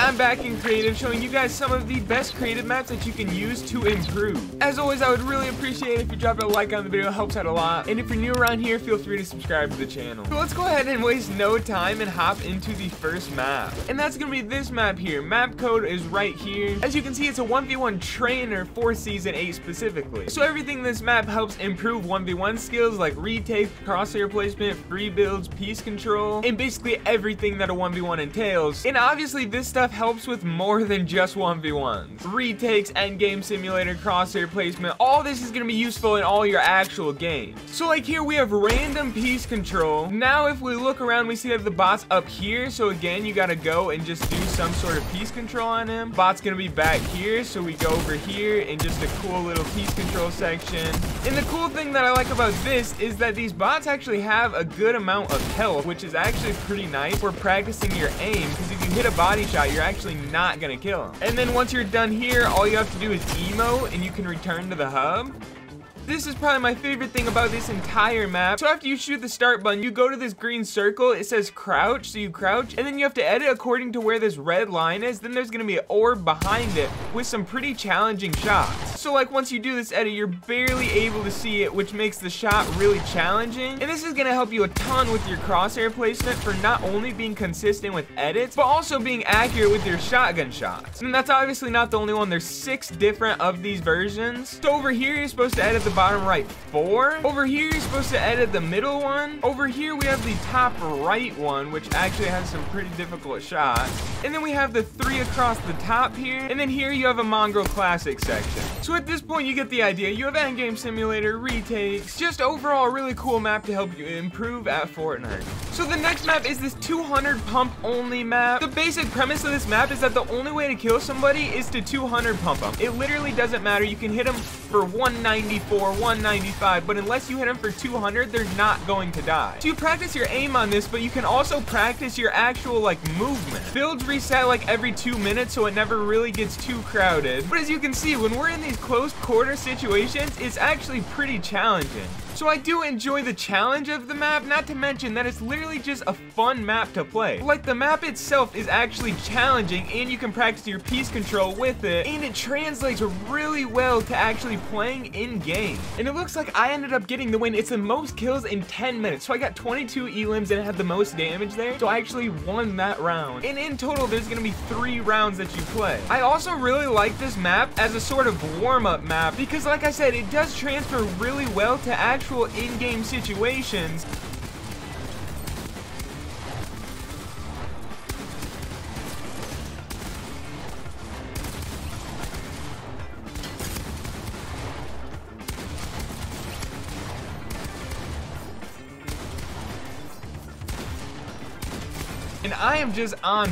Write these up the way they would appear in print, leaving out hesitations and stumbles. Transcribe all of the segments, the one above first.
I'm back in creative, showing you guys some of the best creative maps that you can use to improve. As always, I would really appreciate it if you dropped a like on the video. It helps out a lot. And if you're new around here, feel free to subscribe to the channel. So let's go ahead and waste no time and hop into the first map. And that's gonna be this map here. Map code is right here. As you can see, it's a 1v1 trainer for Season 8 specifically. So everything in this map helps improve 1v1 skills like retake, crosshair placement, free builds, piece control, and basically everything that a 1v1 entails. And obviously this stuff helps with more than just 1v1s. Retakes, endgame simulator, crosshair placement, all this is going to be useful in all your actual games. So like here we have random piece control. Now if we look around, we see that the bot's up here. So again, you got to go and just do some sort of piece control on him. Bot's going to be back here. So we go over here in just a cool little piece control section. And the cool thing that I like about this is that these bots actually have a good amount of health, which is actually pretty nice for practicing your aim, because if you hit a body shot, you're actually not gonna kill him. And then once you're done here, all you have to do is emote and you can return to the hub. This is probably my favorite thing about this entire map. So after you shoot the start button, you go to this green circle. It says crouch, so you crouch, and then you have to edit according to where this red line is. Then there's gonna be an orb behind it with some pretty challenging shots. So like once you do this edit, you're barely able to see it, which makes the shot really challenging. And this is gonna help you a ton with your crosshair placement for not only being consistent with edits, but also being accurate with your shotgun shots. And that's obviously not the only one. There's 6 different of these versions. So over here, you're supposed to edit the bottom right 4. Over here, you're supposed to edit the middle one. Over here, we have the top right one, which actually has some pretty difficult shots. And then we have the 3 across the top here. And then here, you have a Mongrel Classic section. So at this point, you get the idea. You have endgame simulator, retakes, just overall a really cool map to help you improve at Fortnite. So the next map is this 200 pump only map. The basic premise of this map is that the only way to kill somebody is to 200 pump them. It literally doesn't matter. You can hit them for 194, 195, but unless you hit them for 200, they're not going to die. So you practice your aim on this, but you can also practice your actual like movement. Builds reset like every 2 minutes, so it never really gets too crowded. But as you can see, when we're in these close quarter situations, it's actually pretty challenging. So I do enjoy the challenge of the map, not to mention that it's literally just a fun map to play. Like the map itself is actually challenging, and you can practice your piece control with it, and it translates really well to actually playing in game. And it looks like I ended up getting the win. It's the most kills in 10 minutes. So I got 22 elims and it had the most damage there. So I actually won that round. And in total, there's gonna be 3 rounds that you play. I also really like this map as a sort of warm-up map because like I said, it does transfer really well to actual in-game situations. And I am just on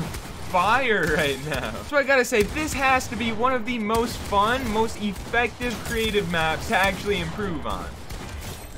fire right now. So I gotta say, this has to be one of the most fun, most effective creative maps to actually improve on.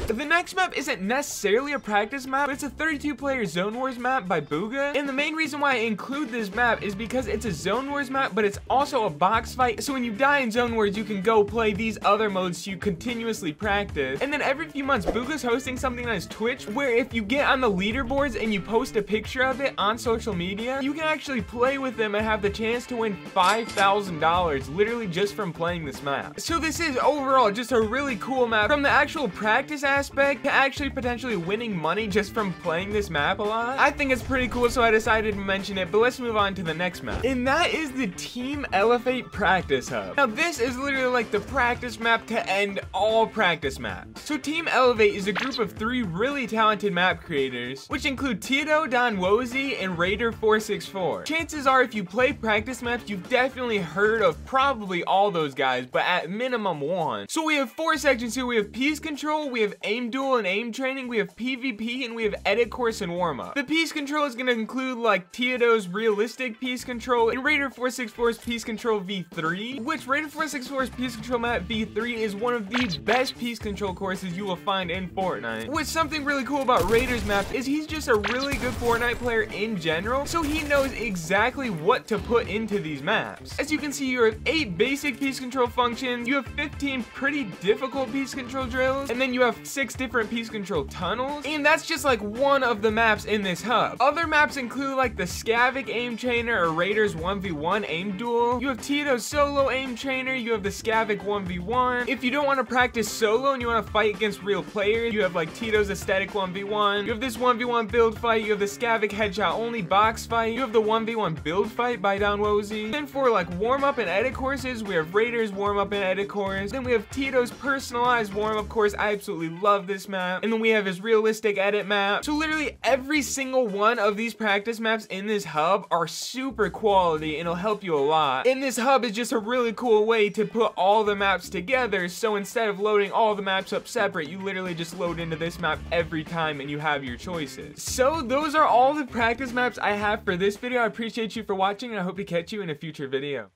The next map isn't necessarily a practice map, but it's a 32-player Zone Wars map by Booga. And the main reason why I include this map is because it's a Zone Wars map, but it's also a box fight. So when you die in Zone Wars, you can go play these other modes you continuously practice. And then every few months, Booga's hosting something on his Twitch, where if you get on the leaderboards and you post a picture of it on social media, you can actually play with them and have the chance to win $5,000 literally just from playing this map. So this is overall just a really cool map. From the actual practice aspect to actually potentially winning money just from playing this map a lot, I think it's pretty cool, so I decided to mention it. But let's move on to the next map, and that is the Team Elevate Practice Hub. Now this is literally like the practice map to end all practice maps. So Team Elevate is a group of 3 really talented map creators, which include Tito, Don Wozy, and Raider464. Chances are if you play practice maps, you've definitely heard of probably all those guys, but at minimum 1. So we have 4 sections here. We have piece control, we have aim duel and aim training, we have PvP, and we have edit course and warm-up. The piece control is going to include like Teodo's realistic piece control and Raider464's piece control v3, which Raider464's piece control map v3 is one of the best piece control courses you will find in Fortnite. Which something really cool about Raider's map is he's just a really good Fortnite player in general, so he knows exactly what to put into these maps. As you can see, you have 8 basic piece control functions, you have 15 pretty difficult piece control drills, and then you have 6 different piece control tunnels, and that's just like one of the maps in this hub. Other maps include like the Skavic aim trainer or Raiders 1v1 aim duel. You have Tito's solo aim trainer. You have the Skavic 1v1. If you don't want to practice solo and you want to fight against real players, you have like Tito's aesthetic 1v1. You have this 1v1 build fight. You have the Skavic headshot only box fight. You have the 1v1 build fight by Don Wozy. Then for like warm up and edit courses, we have Raiders warm up and edit course. Then we have Tito's personalized warm up course. I absolutely love this map. And then we have his realistic edit map. So literally every single one of these practice maps in this hub are super quality and it'll help you a lot. And this hub is just a really cool way to put all the maps together. So instead of loading all the maps up separate, you literally just load into this map every time and you have your choices. So those are all the practice maps I have for this video. I appreciate you for watching and I hope to catch you in a future video.